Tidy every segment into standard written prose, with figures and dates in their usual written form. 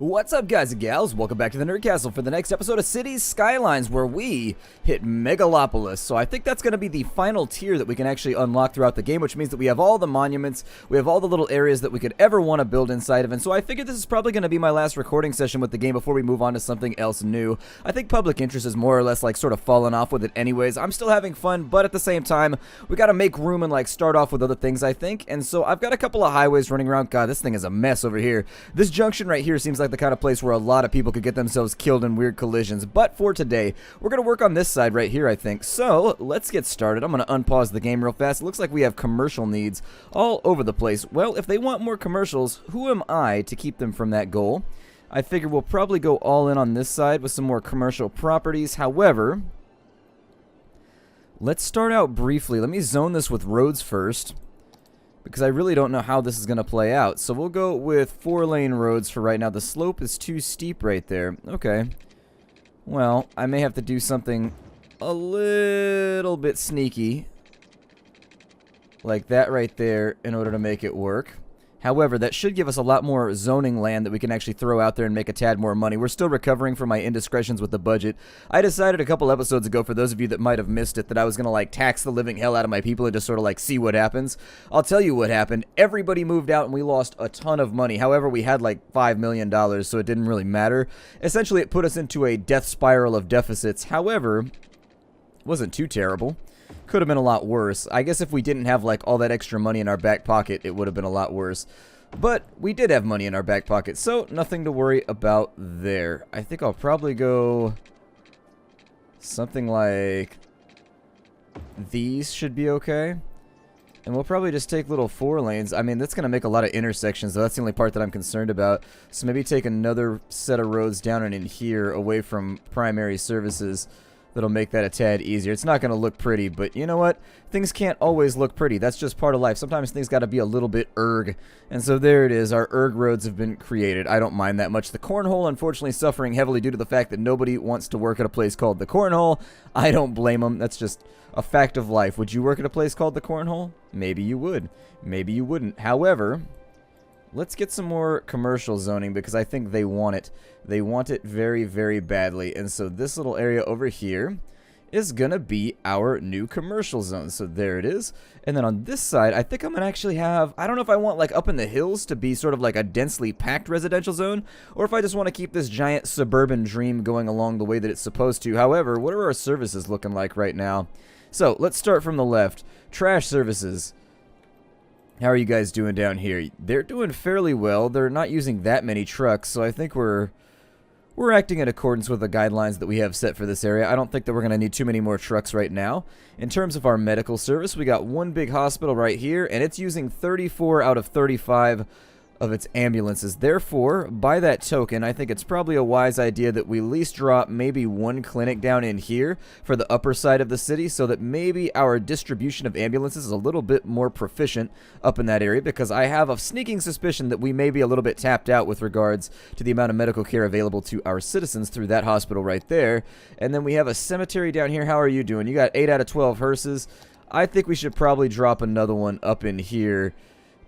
What's up, guys and gals? Welcome back to the Nerd Castle for the next episode of Cities Skylines, where we hit Megalopolis. So I think that's going to be the final tier that we can actually unlock throughout the game, which means that we have all the monuments, we have all the little areas that we could ever want to build inside of. And so I figured this is probably going to be my last recording session with the game before we move on to something else new. I think public interest is more or less like sort of fallen off with it anyways. I'm still having fun, but at the same time, we got to make room and like start off with other things, I think. And so I've got a couple of highways running around. God, this thing is a mess over here. This junction right here seems like the kind of place where a lot of people could get themselves killed in weird collisions. But for today, we're going to work on this side right here, I think. So let's get started. I'm going to unpause the game real fast. It looks like we have commercial needs all over the place. Well, if they want more commercials, who am I to keep them from that goal? I figure we'll probably go all in on this side with some more commercial properties. However, let's start out briefly. Let me zone this with roads first, because I really don't know how this is going to play out. So we'll go with 4-lane roads for right now. The slope is too steep right there. Okay. Well, I may have to do something a little bit sneaky, like that right there, in order to make it work. However, that should give us a lot more zoning land that we can actually throw out there and make a tad more money. We're still recovering from my indiscretions with the budget. I decided a couple episodes ago, for those of you that might have missed it, that I was going to like tax the living hell out of my people and just sort of like see what happens. I'll tell you what happened. Everybody moved out and we lost a ton of money. However, we had like $5 million, so it didn't really matter. Essentially, it put us into a death spiral of deficits. However, it wasn't too terrible. Could have been a lot worse. I guess if we didn't have like all that extra money in our back pocket, it would have been a lot worse. But we did have money in our back pocket, so nothing to worry about there. I think I'll probably go something like these should be okay. And we'll probably just take little 4 lanes. I mean, that's going to make a lot of intersections, though. That's the only part that I'm concerned about. So maybe take another set of roads down and in here away from primary services. That'll make that a tad easier. It's not going to look pretty, but you know what? Things can't always look pretty. That's just part of life. Sometimes things got to be a little bit erg. And so there it is. Our erg roads have been created. I don't mind that much. The Cornhole, unfortunately, suffering heavily due to the fact that nobody wants to work at a place called the Cornhole. I don't blame them. That's just a fact of life. Would you work at a place called the Cornhole? Maybe you would. Maybe you wouldn't. However, let's get some more commercial zoning because I think they want it. They want it very, very badly. And so this little area over here is going to be our new commercial zone. So there it is. And then on this side, I think I'm going to actually have, I don't know if I want like up in the hills to be sort of like a densely packed residential zone, or if I just want to keep this giant suburban dream going along the way that it's supposed to. However, what are our services looking like right now? So let's start from the left. Trash services. How are you guys doing down here? They're doing fairly well. They're not using that many trucks, so I think we're acting in accordance with the guidelines that we have set for this area. I don't think that we're going to need too many more trucks right now. In terms of our medical service, we got one big hospital right here, and it's using 34 out of 35 of its ambulances. Therefore, by that token, I think it's probably a wise idea that we at least drop maybe one clinic down in here for the upper side of the city, so that maybe our distribution of ambulances is a little bit more proficient up in that area, because I have a sneaking suspicion that we may be a little bit tapped out with regards to the amount of medical care available to our citizens through that hospital right there. And then we have a cemetery down here. How are you doing? You got 8 out of 12 hearses. I think we should probably drop another one up in here,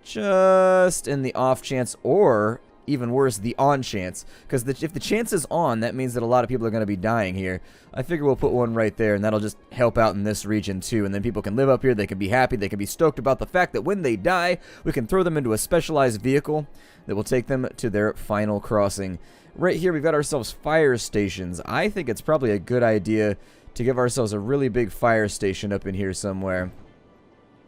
just in the off chance, or even worse, the on chance. Because if the chance is on, that means that a lot of people are going to be dying here. I figure we'll put one right there, and that'll just help out in this region too. And then people can live up here, they can be happy, they can be stoked about the fact that when they die, we can throw them into a specialized vehicle that will take them to their final crossing. Right here, we've got ourselves fire stations. I think it's probably a good idea to give ourselves a really big fire station up in here somewhere.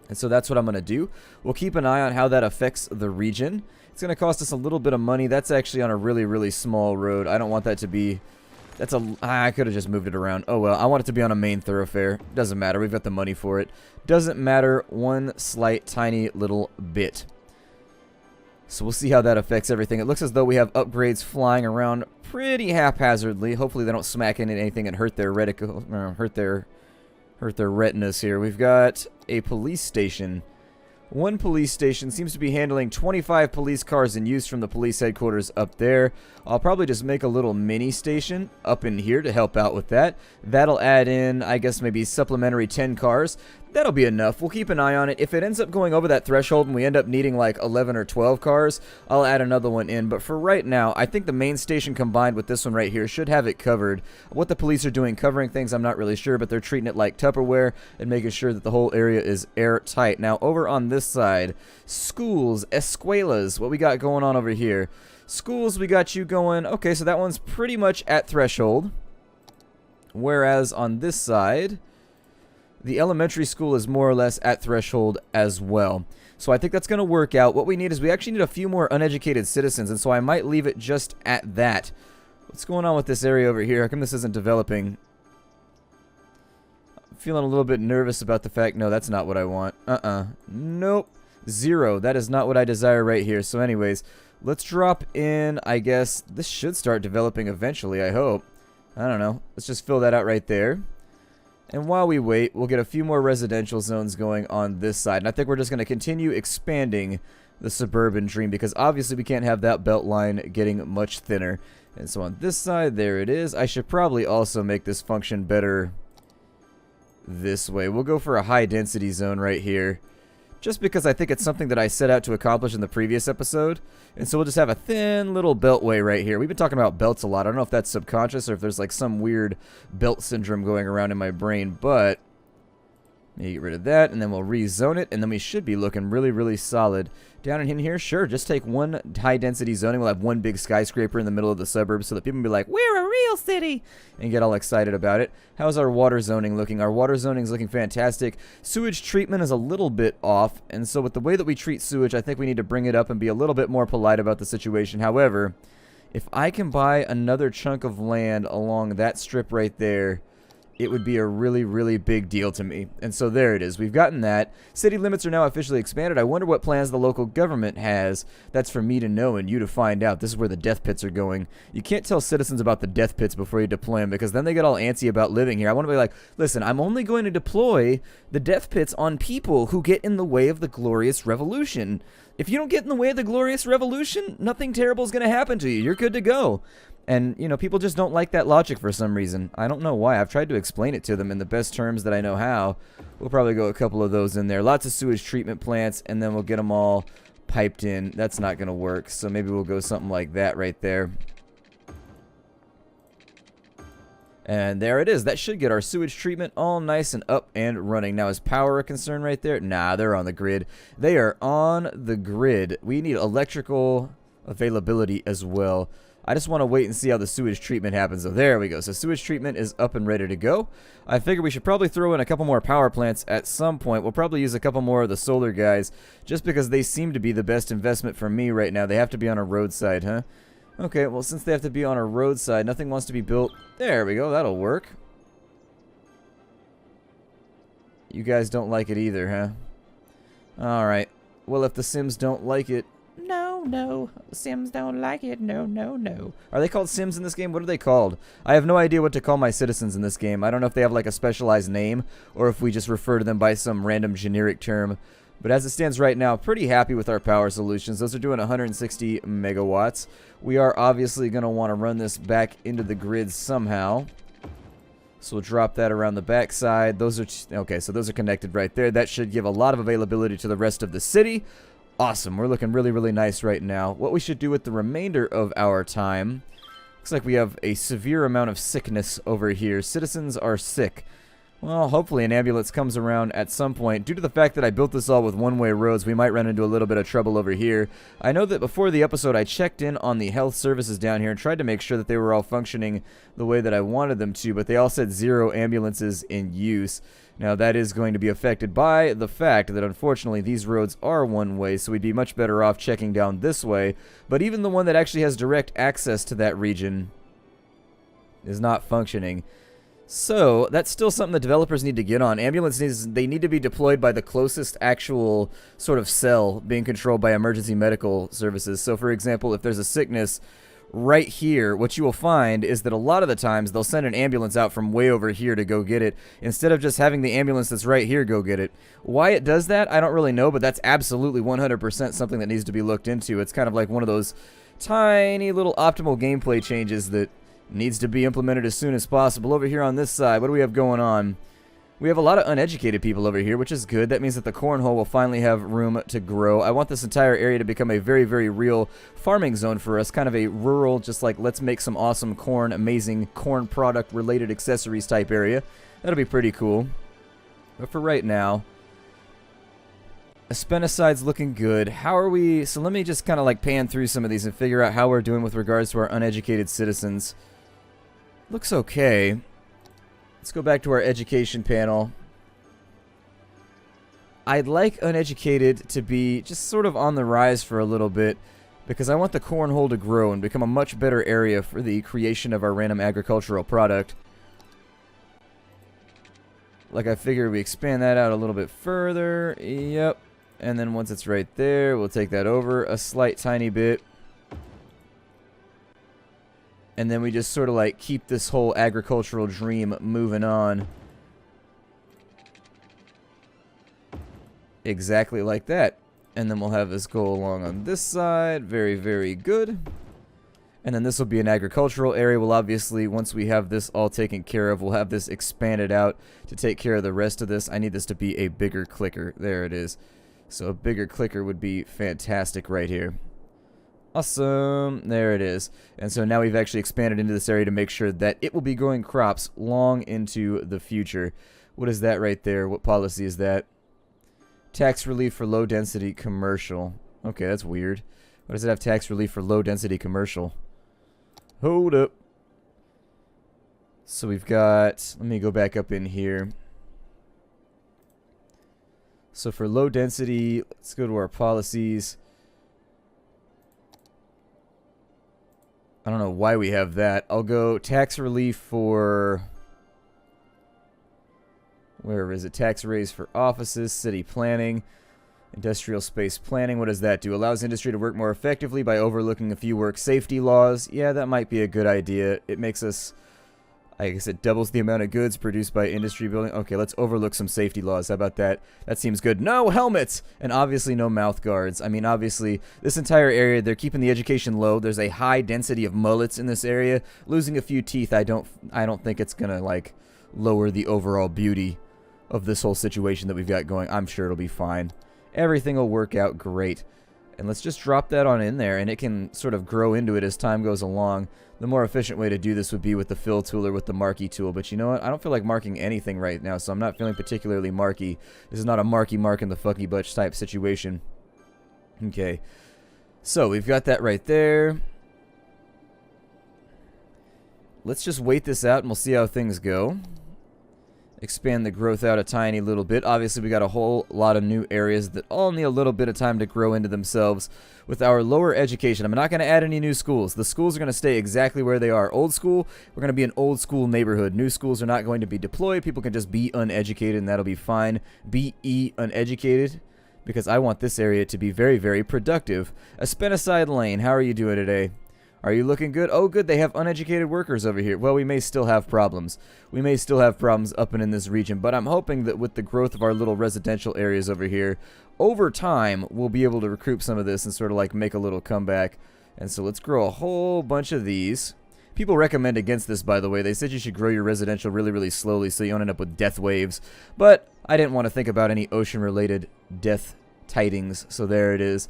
And so that's what I'm going to do. We'll keep an eye on how that affects the region. It's going to cost us a little bit of money. That's actually on a really, really small road. I don't want that to be... I could have just moved it around. Oh well, I want it to be on a main thoroughfare. Doesn't matter. We've got the money for it. Doesn't matter one slight, tiny little bit. So we'll see how that affects everything. It looks as though we have upgrades flying around pretty haphazardly. Hopefully they don't smack into anything and hurt their reticle, hurt their retinas here. We've got a police station. One police station seems to be handling 25 police cars in use from the police headquarters up there. I'll probably just make a little mini station up in here to help out with that. That'll add in, I guess, maybe supplementary 10 cars. that'll be enough. We'll keep an eye on it. If it ends up going over that threshold and we end up needing like 11 or 12 cars, I'll add another one in. But for right now, I think the main station combined with this one right here should have it covered. What the police are doing covering things, I'm not really sure, but they're treating it like Tupperware and making sure that the whole area is airtight. Now, over on this side, schools, escuelas, what we got going on over here? Schools, we got you going. Okay, so that one's pretty much at threshold. Whereas on this side, the elementary school is more or less at threshold as well. So I think that's going to work out. What we need is we actually need a few more uneducated citizens, and so I might leave it just at that. What's going on with this area over here? How come this isn't developing? I'm feeling a little bit nervous about the fact... No, that's not what I want. Nope. 0. That is not what I desire right here. So anyways, let's drop in, I guess... This should start developing eventually, I hope. I don't know. Let's just fill that out right there. And while we wait, we'll get a few more residential zones going on this side. And I think we're just going to continue expanding the suburban dream, because obviously we can't have that belt line getting much thinner. And so on this side, there it is. I should probably also make this function better this way. We'll go for a high density zone right here, just because I think it's something that I set out to accomplish in the previous episode. And so we'll just have a thin little beltway right here. We've been talking about belts a lot. I don't know if that's subconscious or if there's like some weird belt syndrome going around in my brain, but maybe get rid of that, and then we'll rezone it, and then we should be looking really, really solid. Down in here, sure, just take one high-density zoning. We'll have one big skyscraper in the middle of the suburbs so that people can be like, we're a real city, and get all excited about it. How's our water zoning looking? Our water zoning is looking fantastic. Sewage treatment is a little bit off, and so with the way that we treat sewage, I think we need to bring it up and be a little bit more polite about the situation. However, if I can buy another chunk of land along that strip right there, it would be a really, really big deal to me. And so there it is. We've gotten that. City limits are now officially expanded. I wonder what plans the local government has. That's for me to know and you to find out. This is where the death pits are going. You can't tell citizens about the death pits before you deploy them, because then they get all antsy about living here. I want to be like, listen, I'm only going to deploy the death pits on people who get in the way of the glorious revolution. If you don't get in the way of the glorious revolution, nothing terrible is going to happen to you. You're good to go. And, you know, people just don't like that logic for some reason. I don't know why. I've tried to explain it to them in the best terms that I know how. We'll probably go a couple of those in there. Lots of sewage treatment plants, and then we'll get them all piped in. That's not going to work, so maybe we'll go something like that right there. And there it is. That should get our sewage treatment all nice and up and running. Now, is power a concern right there? Nah, they're on the grid. They are on the grid. We need electrical availability as well. I just want to wait and see how the sewage treatment happens. So there we go. So sewage treatment is up and ready to go. I figure we should probably throw in a couple more power plants at some point. We'll probably use a couple more of the solar guys, just because they seem to be the best investment for me right now. They have to be on a roadside, huh? Okay, well, since they have to be on a roadside, nothing wants to be built. There we go. That'll work. You guys don't like it either, huh? Alright. Well, if the Sims don't like it... No, Sims don't like it. No. Are they called Sims in this game? What are they called? I have no idea what to call my citizens in this game. I don't know if they have like a specialized name or if we just refer to them by some random generic term. But as it stands right now, pretty happy with our power solutions. Those are doing 160 megawatts. We are obviously going to want to run this back into the grid somehow. So we'll drop that around the back side. Those are okay, so those are connected right there. That should give a lot of availability to the rest of the city. Awesome. We're looking really, really nice right now. What we should do with the remainder of our time... Looks like we have a severe amount of sickness over here. Citizens are sick. Well, hopefully an ambulance comes around at some point. Due to the fact that I built this all with one-way roads, we might run into a little bit of trouble over here. I know that before the episode, I checked in on the health services down here and tried to make sure that they were all functioning the way that I wanted them to, but they all said 0 ambulances in use. Now, that is going to be affected by the fact that, unfortunately, these roads are one-way, so we'd be much better off checking down this way. But even the one that actually has direct access to that region is not functioning. So, that's still something the developers need to get on. Ambulances, they need to be deployed by the closest actual sort of cell being controlled by emergency medical services. So, for example, if there's a sickness right here, what you will find is that a lot of the times they'll send an ambulance out from way over here to go get it, instead of just having the ambulance that's right here go get it. Why it does that, I don't really know, but that's absolutely 100% something that needs to be looked into. It's kind of like one of those tiny little optimal gameplay changes that needs to be implemented as soon as possible. Over here on this side, what do we have going on? We have a lot of uneducated people over here, which is good. That means that the cornhole will finally have room to grow. I want this entire area to become a very, very real farming zone for us. Kind of a rural, just like, let's make some awesome corn, amazing corn product related accessories type area. That'll be pretty cool. But for right now, Aspenicide's looking good. How are we? So let me just kind of like pan through some of these and figure out how we're doing with regards to our uneducated citizens. Looks okay. Let's go back to our education panel. I'd like uneducated to be just sort of on the rise for a little bit because I want the cornhole to grow and become a much better area for the creation of our random agricultural product. Like I figure we expand that out a little bit further. Yep. And then once it's right there, we'll take that over a slight tiny bit. And then we just sort of like keep this whole agricultural dream moving on. Exactly like that. And then we'll have this go along on this side. Very, very good. And then this will be an agricultural area. Well, obviously, once we have this all taken care of, we'll have this expanded out to take care of the rest of this. I need this to be a bigger clicker. There it is. So a bigger clicker would be fantastic right here. Awesome. There it is. And so now we've actually expanded into this area to make sure that it will be growing crops long into the future. What is that right there? What policy is that? Tax relief for low density commercial. Okay, that's weird. Why does it have tax relief for low density commercial? Hold up. So we've got, let me go back up in here. So for low density, let's go to our policies. I don't know why we have that. I'll go tax relief for, where is it? Tax raise for offices, city planning, industrial space planning. What does that do? Allows industry to work more effectively by overlooking a few work safety laws. Yeah, that might be a good idea. It makes us, I guess it doubles the amount of goods produced by industry building. Okay, let's overlook some safety laws. How about that? That seems good. No helmets! And obviously no mouth guards. I mean, obviously, this entire area, they're keeping the education low. There's a high density of mullets in this area. Losing a few teeth, I don't think it's gonna, like, lower the overall beauty of this whole situation that we've got going. I'm sure it'll be fine. Everything will work out great. And let's just drop that on in there, and it can sort of grow into it as time goes along. The more efficient way to do this would be with the fill tool or with the marquee tool. But you know what? I don't feel like marking anything right now, so I'm not feeling particularly marky. This is not a marky mark in the fucky butch type situation. Okay. So we've got that right there. Let's just wait this out and we'll see how things go. Expand the growth out a tiny little bit. Obviously, we got a whole lot of new areas that all need a little bit of time to grow into themselves. With our lower education, I'm not going to add any new schools. The schools are going to stay exactly where they are. Old school, we're going to be an old school neighborhood. New schools are not going to be deployed. People can just be uneducated, and that'll be fine. Be uneducated, because I want this area to be very, very productive. Aspenicide Lane, how are you doing today? Are you looking good? Oh, good. They have uneducated workers over here. Well, we may still have problems. We may still have problems up and in this region, but I'm hoping that with the growth of our little residential areas over here, over time, we'll be able to recoup some of this and sort of like make a little comeback. And so let's grow a whole bunch of these. People recommend against this, by the way. They said you should grow your residential really, really slowly so you don't end up with death waves. But I didn't want to think about any ocean-related death tidings, so there it is.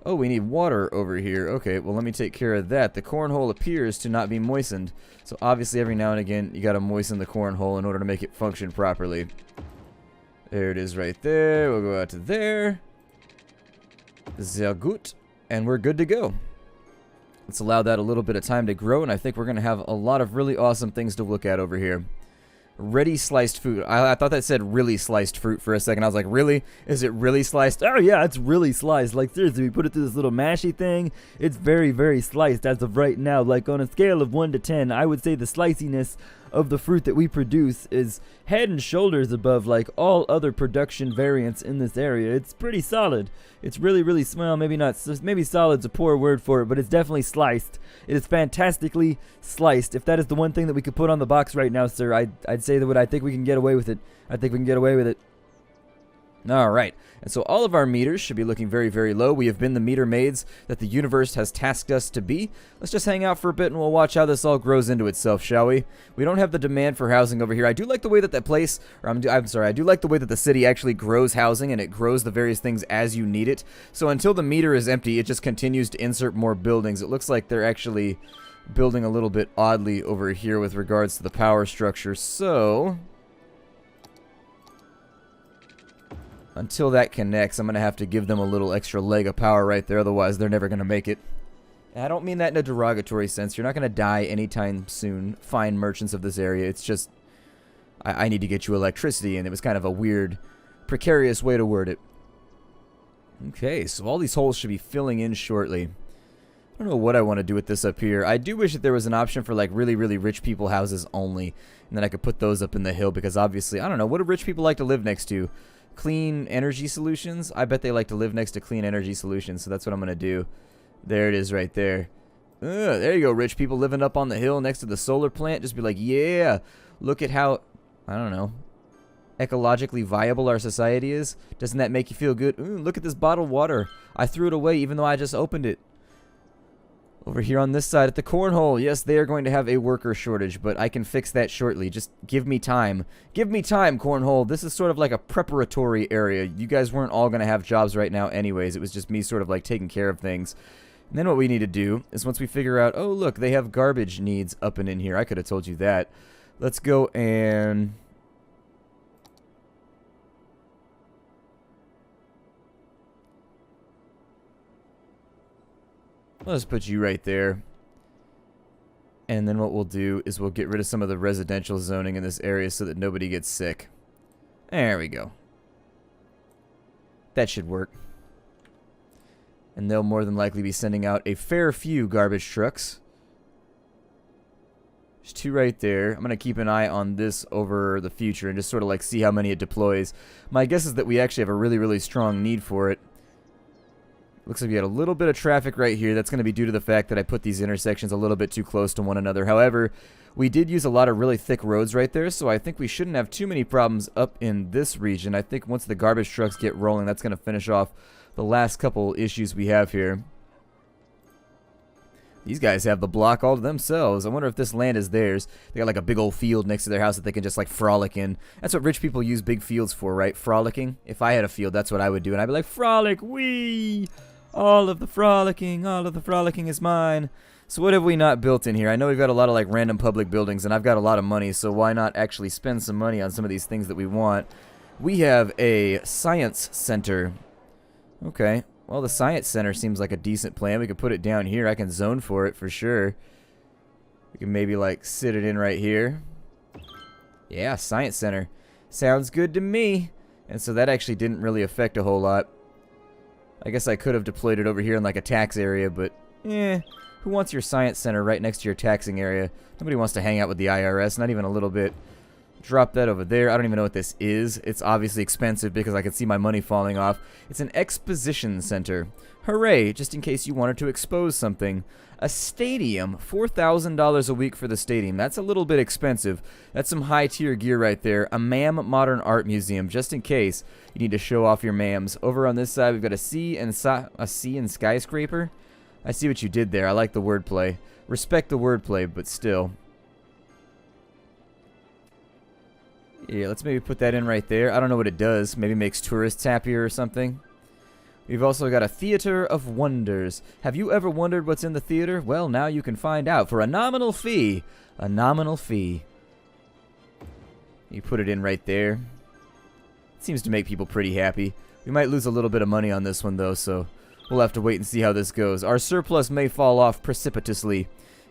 Oh, we need water over here. Okay, well, let me take care of that. The cornhole appears to not be moistened. So, obviously, every now and again, you got to moisten the cornhole in order to make it function properly. There it is right there. We'll go out to there. Sehr gut. And we're good to go. Let's allow that a little bit of time to grow, and I think we're going to have a lot of really awesome things to look at over here. Ready sliced fruit. I thought that said really sliced fruit for a second. I was like, really? Is it really sliced? Oh, yeah, it's really sliced. Like, seriously, we put it through this little mashy thing. It's very, very sliced as of right now. Like, on a scale of 1 to 10, I would say the sliciness of the fruit that we produce is head and shoulders above, like, all other production variants in this area. It's pretty solid. It's really, really small. Maybe not. Maybe solid's a poor word for it, but it's definitely sliced. It is fantastically sliced. If that is the one thing that we could put on the box right now, sir, I'd say that I think we can get away with it. I think we can get away with it. All right, and so all of our meters should be looking very, very low. We have been the meter maids that the universe has tasked us to be. Let's just hang out for a bit and we'll watch how this all grows into itself, shall we? We don't have the demand for housing over here. I do like the way that place, or I'm sorry, I do like the way that the city actually grows housing and it grows the various things as you need it. So until the meter is empty, it just continues to insert more buildings. It looks like they're actually building a little bit oddly over here with regards to the power structure. So until that connects, I'm going to have to give them a little extra leg of power right there. Otherwise, they're never going to make it. And I don't mean that in a derogatory sense. You're not going to die anytime soon, fine merchants of this area. It's just, I need to get you electricity, and it was kind of a weird, precarious way to word it. Okay, so all these holes should be filling in shortly. I don't know what I want to do with this up here. I do wish that there was an option for like really, really rich people houses only, and then I could put those up in the hill because obviously, I don't know, what do rich people like to live next to? Clean energy solutions? I bet they like to live next to clean energy solutions, so that's what I'm going to do. There it is right there. There you go, rich people living up on the hill next to the solar plant. Just be like, yeah, look at how, I don't know, ecologically viable our society is. Doesn't that make you feel good? Look at this bottled water. I threw it away even though I just opened it. Over here on this side at the Cornhole, yes, they are going to have a worker shortage, but I can fix that shortly. Just give me time. Give me time, Cornhole. This is sort of like a preparatory area. You guys weren't all going to have jobs right now anyways. It was just me sort of like taking care of things. And then what we need to do is once we figure out, oh, look, they have garbage needs up and in here. I could have told you that. Let's go and let's put you right there. And then what we'll do is we'll get rid of some of the residential zoning in this area so that nobody gets sick. There we go. That should work. And they'll more than likely be sending out a fair few garbage trucks. There's two right there. I'm going to keep an eye on this over the future and just sort of like see how many it deploys. My guess is that we actually have a really, really strong need for it. Looks like we had a little bit of traffic right here. That's going to be due to the fact that I put these intersections a little bit too close to one another. However, we did use a lot of really thick roads right there, so I think we shouldn't have too many problems up in this region. I think once the garbage trucks get rolling, that's going to finish off the last couple issues we have here. These guys have the block all to themselves. I wonder if this land is theirs. They got like a big old field next to their house that they can just like frolic in. That's what rich people use big fields for, right? Frolicking. If I had a field, that's what I would do. And I'd be like, frolic, wee! All of the frolicking is mine. So what have we not built in here? I know we've got a lot of like random public buildings, and I've got a lot of money, so why not actually spend some money on some of these things that we want? We have a science center. Okay. Well, the science center seems like a decent plan. We could put it down here. I can zone for it for sure. We can maybe like sit it in right here. Yeah, science center. Sounds good to me. And so that actually didn't really affect a whole lot. I guess I could have deployed it over here in like a tax area, but who wants your science center right next to your taxing area? Nobody wants to hang out with the IRS, not even a little bit. Drop that over there. I don't even know what this is. It's obviously expensive because I can see my money falling off. It's an exposition center. Hooray, just in case you wanted to expose something. A stadium, $4,000 a week for the stadium. That's a little bit expensive. That's some high-tier gear right there. A MAM Modern Art Museum, just in case you need to show off your MAMs. Over on this side, we've got a sea and skyscraper. I see what you did there. I like the wordplay. Respect the wordplay, but still. Yeah, let's maybe put that in right there. I don't know what it does. Maybe makes tourists happier or something. We've also got a Theater of Wonders. Have you ever wondered what's in the theater? Well, now you can find out for a nominal fee. A nominal fee. You put it in right there. It seems to make people pretty happy. We might lose a little bit of money on this one, though, so we'll have to wait and see how this goes. Our surplus may fall off precipitously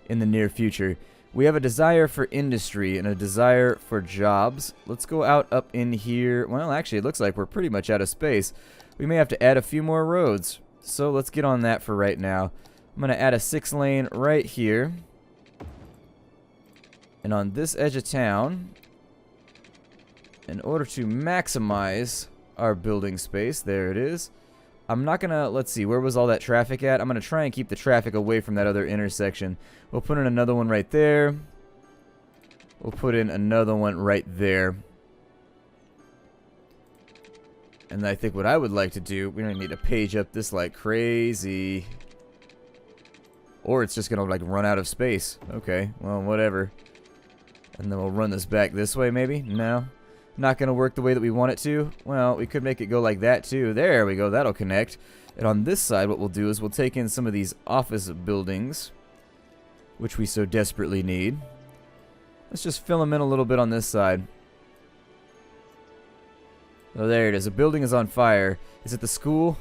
in the near future. We have a desire for industry and a desire for jobs. Let's go out up in here. Well, actually, it looks like we're pretty much out of space. We may have to add a few more roads. So let's get on that for right now. I'm going to add a 6-lane right here. And on this edge of town, in order to maximize our building space, there it is. I'm not going to, let's see, where was all that traffic at? I'm going to try and keep the traffic away from that other intersection. We'll put in another one right there. We'll put in another one right there. And I think what I would like to do, we don't need to page up this like crazy. Or it's just going to like run out of space. Okay, well, whatever. And then we'll run this back this way maybe? No. Not going to work the way that we want it to? Well, we could make it go like that too. There we go, that'll connect. And on this side, what we'll do is we'll take in some of these office buildings, which we so desperately need. Let's just fill them in a little bit on this side. Oh, there it is. A building is on fire. Is it the school?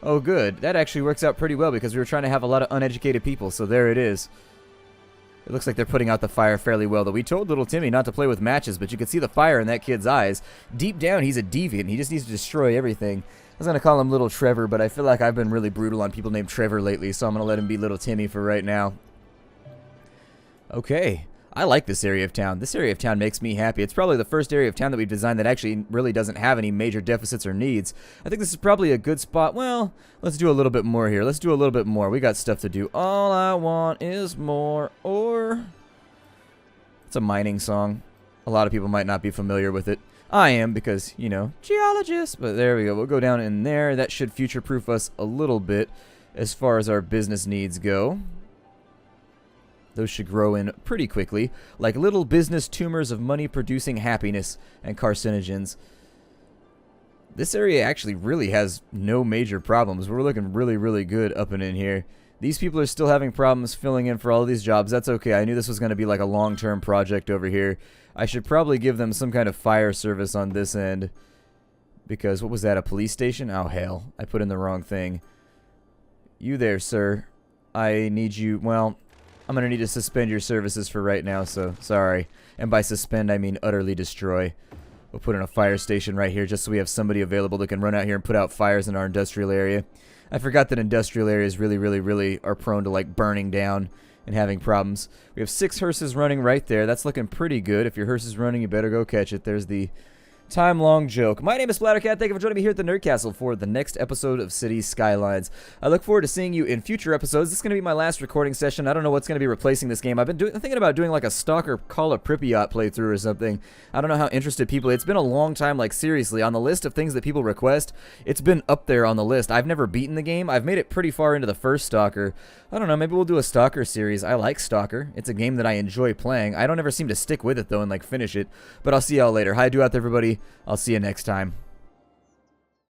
Oh, good. That actually works out pretty well because we were trying to have a lot of uneducated people, so there it is. It looks like they're putting out the fire fairly well, though. We told little Timmy not to play with matches, but you can see the fire in that kid's eyes. Deep down, he's a deviant. He just needs to destroy everything. I was going to call him Little Trevor, but I feel like I've been really brutal on people named Trevor lately, so I'm going to let him be Little Timmy for right now. Okay. I like this area of town. This area of town makes me happy. It's probably the first area of town that we've designed that actually really doesn't have any major deficits or needs. I think this is probably a good spot. Well, let's do a little bit more here. Let's do a little bit more. We got stuff to do. All I want is more ore. It's a mining song. A lot of people might not be familiar with it. I am because, you know, geologist. But there we go. We'll go down in there. That should future-proof us a little bit as far as our business needs go. Those should grow in pretty quickly, like little business tumors of money-producing happiness and carcinogens. This area actually really has no major problems. We're looking really, really good up and in here. These people are still having problems filling in for all of these jobs. That's okay. I knew this was going to be like a long-term project over here. I should probably give them some kind of fire service on this end. Because, what was that, a police station? Oh, hell. I put in the wrong thing. You there, sir. I need you, well, I'm going to need to suspend your services for right now, so sorry. And by suspend, I mean utterly destroy. We'll put in a fire station right here just so we have somebody available that can run out here and put out fires in our industrial area. I forgot that industrial areas really are prone to like burning down and having problems. We have 6 hearses running right there. That's looking pretty good. If your hearse is running, you better go catch it. There's the time-long joke. My name is Splattercat. Thank you for joining me here at the Nerd Castle for the next episode of Cities Skylines. I look forward to seeing you in future episodes. This is going to be my last recording session. I don't know what's going to be replacing this game. I've been thinking about doing like a Stalker Call of Pripyat playthrough or something. I don't know how interested people. It's been a long time, like seriously, on the list of things that people request. It's been up there on the list. I've never beaten the game. I've made it pretty far into the first Stalker. I don't know. Maybe we'll do a Stalker series. I like Stalker. It's a game that I enjoy playing. I don't ever seem to stick with it though and like finish it. But I'll see y'all later. Hi, do out there, everybody. I'll see you next time.